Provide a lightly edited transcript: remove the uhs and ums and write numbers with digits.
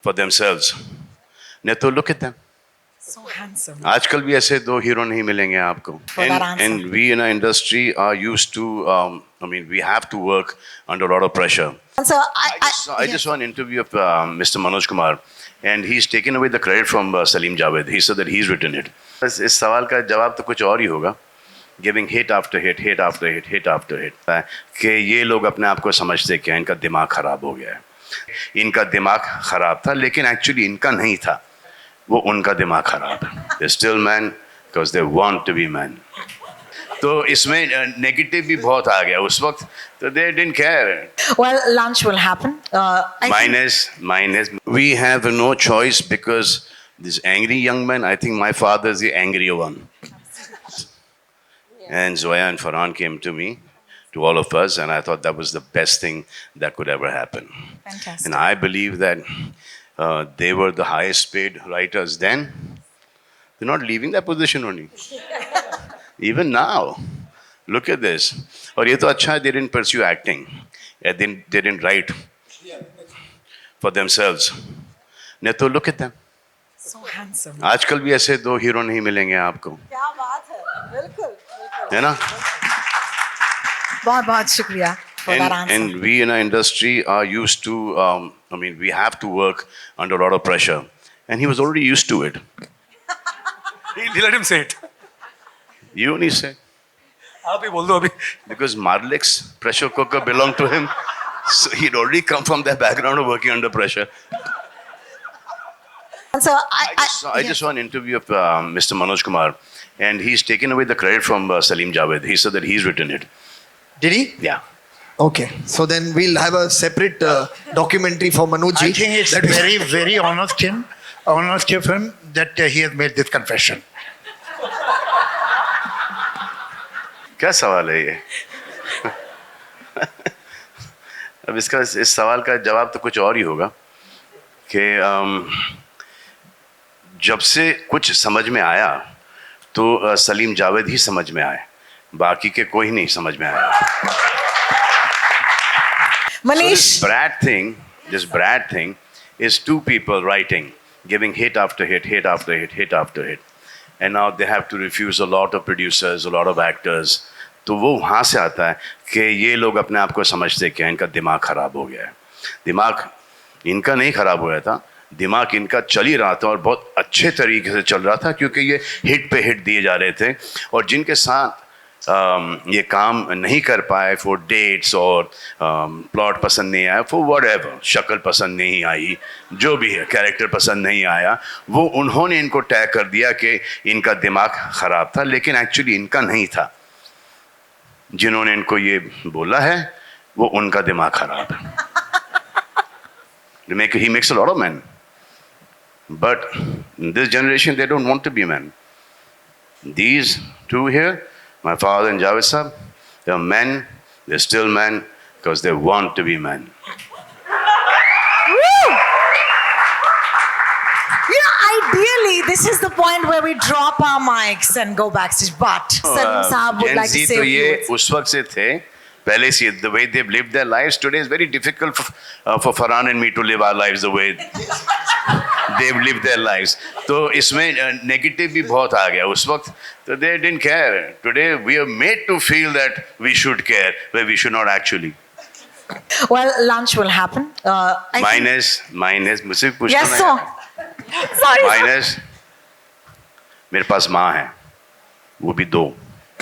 for themselves. नहीं तो look at them. So handsome. आजकल भी ऐसे दो हीरो नहीं मिलेंगे आपको. For that answer. And we in our industry are used to. We have to work under a lot of pressure. And so I just saw an interview of Mr. Manoj Kumar, and he's taken away the credit from Salim Javed. He said that he's written it. इस सवाल का जवाब तो कुछ और ही होगा. Giving hit after hit, hit after hit, hit after hit. कि ये लोग अपने आप को समझते क्या इनका दिमाग खराब हो गया है. इनका दिमाग खराब था, लेकिन एक्चुअली इनका नहीं था. वो उनका दिमाग खराब है. They're still men because they want to be men. तो इसमें नेगेटिव भी बहुत आ गया उस वक्त. तो they didn't care. well, lunch will happen. Minus. We have no choice because this angry young man. I think my father is the angrier one. And Zoya and Farhan came to me, to all of us, and I thought that was the best thing that could ever happen. Fantastic. And I believe that they were the highest paid writers then. They're not leaving that position only. Even now. Look at this. और ये तो अच्छा है, they didn't pursue acting. They didn't write for themselves. नहीं तो look at them. So handsome. आजकल भी ऐसे दो हीरो नहीं मिलेंगे आपको. क्या बात है. बिल्कुल. है ना? बहुत बहुत शुक्रिया for that answer. And we in our industry are used to. We have to work under a lot of pressure, and he was already used to it. He let him say it. You only say. आप ही बोल दो अभी. Because Marlik's pressure cooker belonged to him, so he'd already come from that background of working under pressure. And so I just saw an interview of Mr. Manoj Kumar, and he's taken away the credit from Salim Javed. He said that he's written it. Did he? Yeah. Okay. So then we'll have a separate documentary for Manoj ji. I think it's very, very honest of him that he has made this confession. क्या सवाल है ये? अब इस सवाल का जवाब तो कुछ और ही होगा कि जब से कुछ समझ में आया तो सलीम जावेद ही समझ में आए, बाकी के कोई नहीं समझ में आया. Manish. So this Brad thing is two people writing, giving hit after hit, hit after hit, hit after hit. And now they have to refuse a lot of producers, a lot of actors. तो वो वहाँ से आता है कि ये लोग अपने आप को समझते क्या इनका दिमाग खराब हो गया है. दिमाग इनका नहीं खराब हुआ था, दिमाग इनका चल ही रहा था और बहुत अच्छे तरीके से चल रहा था, क्योंकि ये हिट पे हिट दिए जा रहे थे. और जिनके साथ ये काम नहीं कर पाए फॉर डेट्स और प्लॉट पसंद नहीं आया, फॉर व्हाटएवर, शक्ल पसंद नहीं आई, जो भी है, कैरेक्टर पसंद नहीं आया, वो उन्होंने इनको टैग कर दिया कि इनका दिमाग ख़राब था, लेकिन एक्चुअली इनका नहीं था. जिन्होंने इनको ये बोला है वो उनका दिमाग ख़राब है. He makes a lot of men, but in this generation they don't want to be men. These two here, my father and Javed Sahab, they are men. They're still men because they want to be men. Ideally, this is the point where we drop our mics and go backstage. But Salim Saab would like to say तो a few ये words. उस वक्त से थे पहले से. The way they've lived their lives today is very difficult for Farhan and me to live our lives the way they've lived their lives. तो इसमें नेगेटिव भी बहुत आ गया उस वक्त. तो they didn't care. Today we are made to feel that we should care, but we should not actually. Well, lunch will happen. Minus मुझसे पूछना Yes, sir. Sorry. माइनस मेरे पास माँ है, वो भी दो.